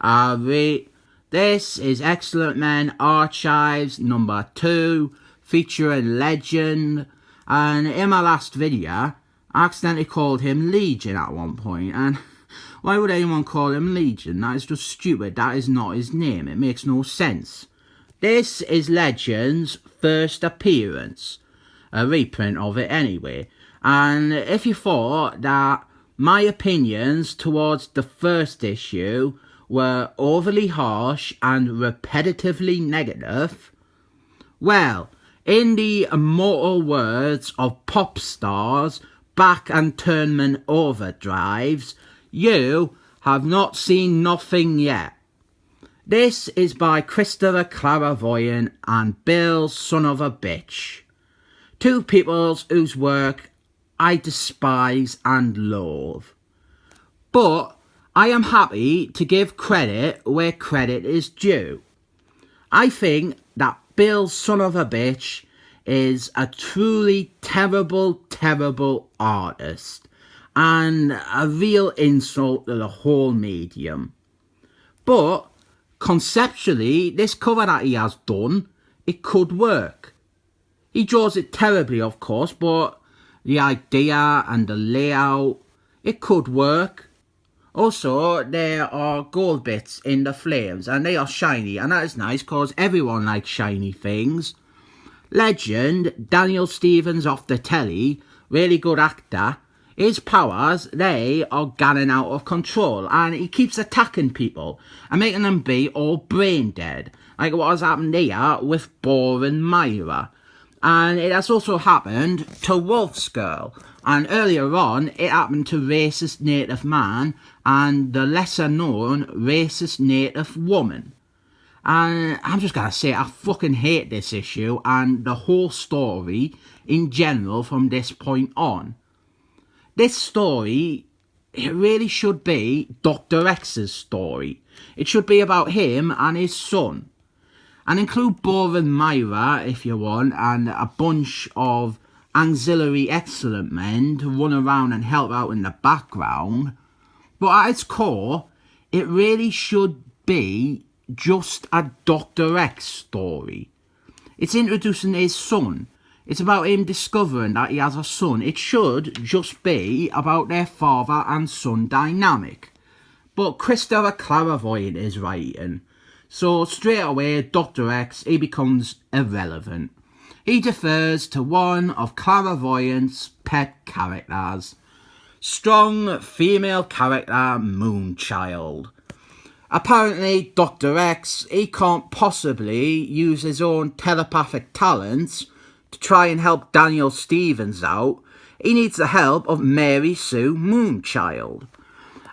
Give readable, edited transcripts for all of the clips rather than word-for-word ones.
This is Excellent Men Archives number 2, featuring Legend. And in my last video, I accidentally called him Legion at one point. And why would anyone call him Legion? That is just stupid. That is not his name. It makes no sense. This is Legend's first appearance. A reprint of it anyway. And if you thought that my opinions towards the first issue were overly harsh and repetitively negative, well, in the immortal words of pop stars back and Turnman overdrives, you have not seen nothing yet. This is by Christopher Claremont and Bill Son of a Bitch. Two peoples whose work I despise and loathe. But I am happy to give credit where credit is due. I think that Bill Son of a Bitch is a truly terrible, terrible artist and a real insult to the whole medium. But conceptually, this cover that he has done, it could work. He draws it terribly, of course, but the idea and the layout, it could work. Also, there are gold bits in the flames and they are shiny, and that is nice because everyone likes shiny things. Legend, Daniel Stevens off the telly, really good actor. His powers, they are getting out of control, and he keeps attacking people and making them be all brain dead, like what has happened here with Boring Myra. And it has also happened to Wolf's Girl. And earlier on, it happened to Racist Native Man and the lesser known Racist Native Woman. And I'm just going to say, I fucking hate this issue and the whole story in general from this point on. This story, it really should be Dr. X's story. It should be about him and his son. And include Boring Myra, if you want, and a bunch of auxiliary excellent men to run around and help out in the background. But at its core, it really should be just a Dr. X story. It's introducing his son. It's about him discovering that he has a son. It should just be about their father and son dynamic. But Christopher Claremont is writing. So straight away, Dr. X, he becomes irrelevant. He defers to one of Claremont's pet characters. Strong female character Moonchild. Apparently, Dr. X, he can't possibly use his own telepathic talents to try and help Daniel Stevens out. He needs the help of Mary Sue Moonchild.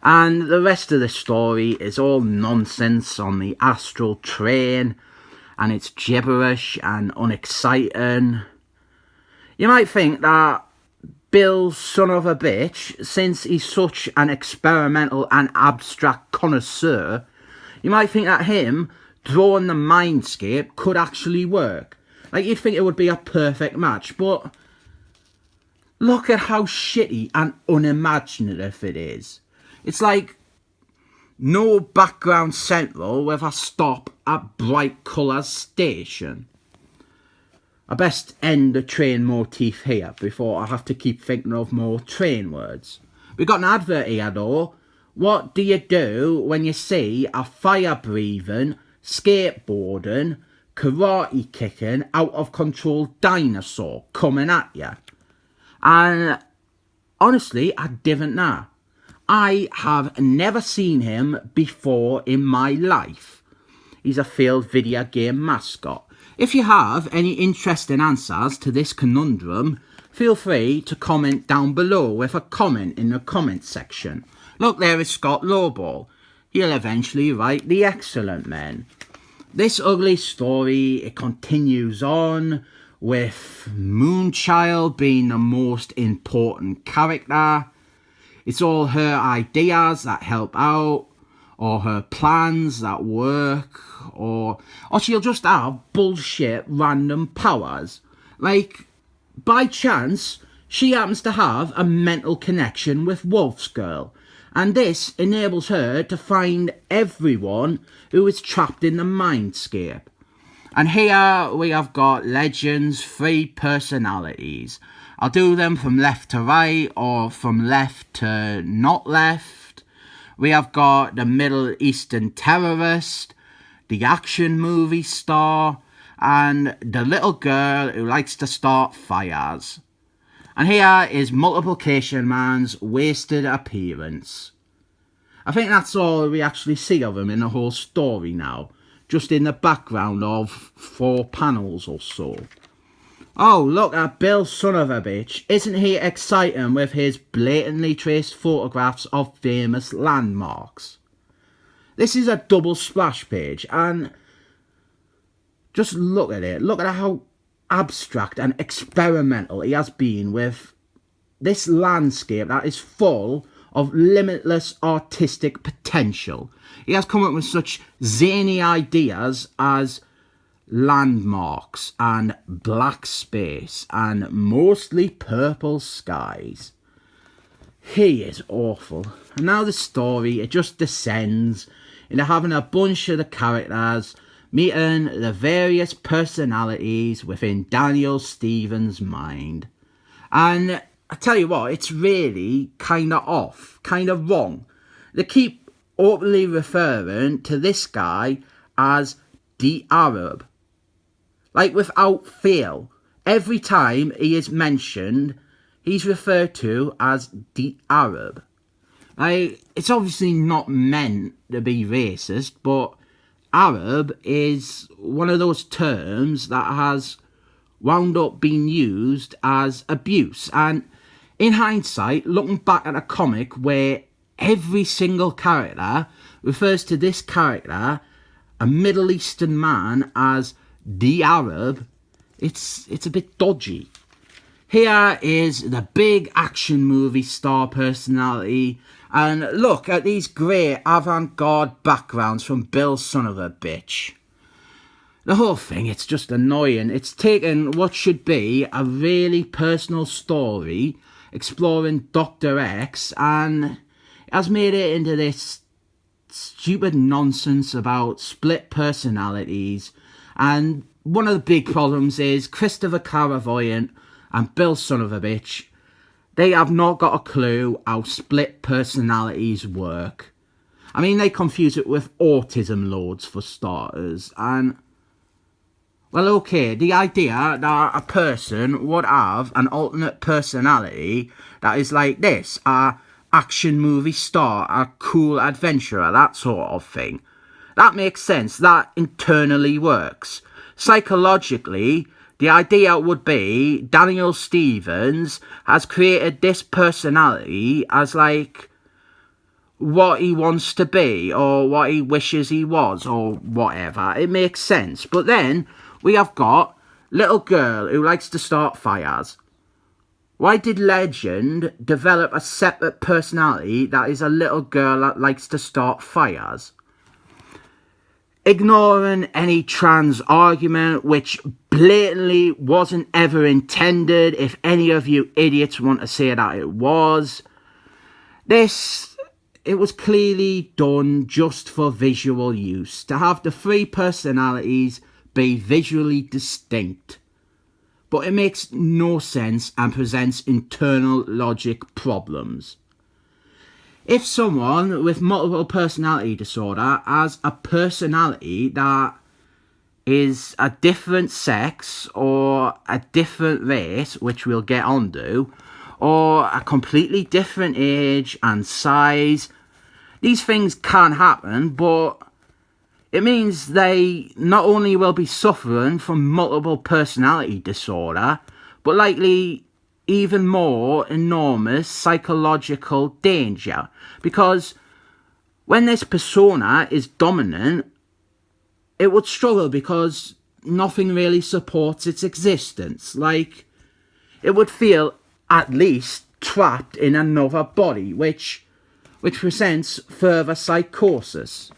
And the rest of the story is all nonsense on the astral train, and it's gibberish and unexciting. You might think that Bill's Son of a Bitch, since he's such an experimental and abstract connoisseur, you might think that him drawing the mindscape could actually work. Like, you'd think it would be a perfect match, but look at how shitty and unimaginative it is. It's like no background central with a stop at Bright Colours Station. I best end the train motif here before I have to keep thinking of more train words. We got an advert here though. What do you do when you see a fire-breathing, skateboarding, karate-kicking, out-of-control dinosaur coming at you? And honestly, I didn't know. I have never seen him before in my life. He's a failed video game mascot. If you have any interesting answers to this conundrum, feel free to comment down below with a comment in the comment section. Look, there is Scott Lowball. He'll eventually write The Excellent Men. This ugly story, it continues on with Moonchild being the most important character. It's all her ideas that help out, or her plans that work, or she'll just have bullshit random powers. Like, by chance, she happens to have a mental connection with Wolf's Girl, And this enables her to find everyone who is trapped in the mindscape. And here we have got Legends' 3 personalities. I'll do them from left to right or from left to not left. We have got the Middle Eastern terrorist, the action movie star, and the little girl who likes to start fires. And here is Multiplication Man's wasted appearance. I think that's all we actually see of him in the whole story now. Just in the background of 4 panels or so. Oh, look at Bill son of a bitch. Isn't he exciting with his blatantly traced photographs of famous landmarks? This is a double splash page, and just look at it. Look at how abstract and experimental he has been with this landscape that is full of limitless artistic potential. He has come up with such zany ideas as landmarks and black space and mostly purple skies. He is awful. And now the story, it just descends into having a bunch of the characters meeting the various personalities within Daniel Stephens' mind. And I tell you what, it's really kind of off, kind of wrong. They keep openly referring to this guy as the Arab. Like without fail. Every time he is mentioned, he's referred to as the Arab. It's obviously not meant to be racist, but Arab is one of those terms that has wound up being used as abuse. And in hindsight, looking back at a comic where every single character refers to this character, a Middle Eastern man, as the Arab, it's a bit dodgy. Here is the big action movie star personality, and look at these great avant-garde backgrounds from Bill son of a bitch. The whole thing, it's just annoying. It's taken what should be a really personal story exploring Dr. X and it has made it into this stupid nonsense about split personalities. And one of the big problems is Christopher Clairvoyant and Bill son of a bitch, they have not got a clue how split personalities work. I mean, they confuse it with autism loads for starters. And, well, okay, the idea that a person would have an alternate personality that is like this, a action movie star, a cool adventurer, that sort of thing. That makes sense. That internally works. Psychologically, the idea would be Daniel Stephens has created this personality as like what he wants to be or what he wishes he was or whatever. It makes sense. But then we have got little girl who likes to start fires. Why did Legend develop a separate personality that is a little girl that likes to start fires? Ignoring any trans argument, which blatantly wasn't ever intended, if any of you idiots want to say that it was. It was clearly done just for visual use, to have the 3 personalities be visually distinct. But it makes no sense and presents internal logic problems. If someone with multiple personality disorder has a personality that is a different sex or a different race, which we'll get onto, or a completely different age and size, these things can happen, but it means they not only will be suffering from multiple personality disorder, but likely even more enormous psychological danger. Because when this persona is dominant, it would struggle because nothing really supports its existence. Like, it would feel at least trapped in another body, which presents further psychosis.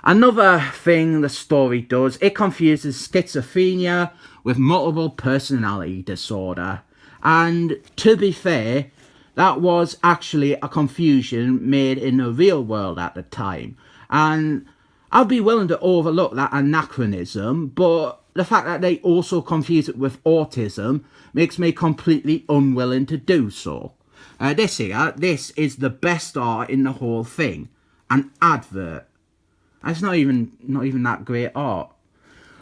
Another thing the story does, it confuses schizophrenia with multiple personality disorder. And to be fair, that was actually a confusion made in the real world at the time. And I'll be willing to overlook that anachronism, but the fact that they also confuse it with autism makes me completely unwilling to do so. This is the best art in the whole thing. An advert. It's not even that great art.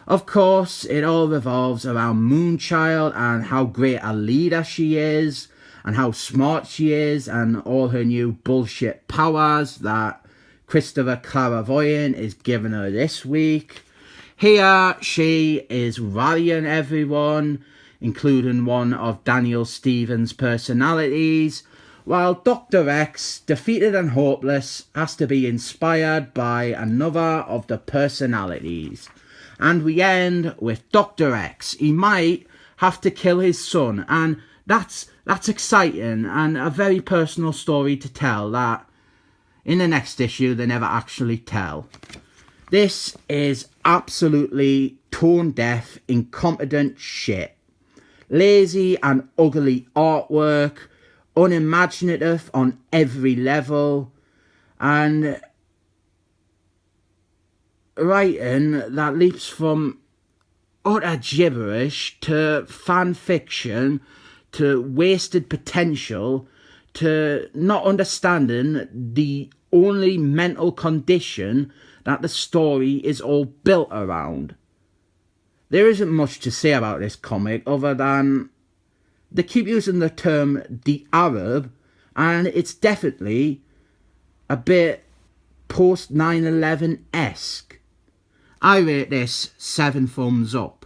Of course, it all revolves around Moonchild and how great a leader she is, and how smart she is, and all her new bullshit powers that Christopher Clairvoyant is giving her this week. Here, she is rallying everyone, including one of Daniel Stevens' personalities, while Dr. X, defeated and hopeless, has to be inspired by another of the personalities. And we end with Dr. X. He might have to kill his son, and that's exciting and a very personal story to tell that in the next issue they never actually tell. This is absolutely tone-deaf, incompetent shit. Lazy and ugly artwork, unimaginative on every level, and writing that leaps from utter gibberish to fan fiction to wasted potential to not understanding the only mental condition that the story is all built around. There isn't much to say about this comic other than they keep using the term the Arab, and it's definitely a bit post 9/11-esque. I rate this 7 thumbs up.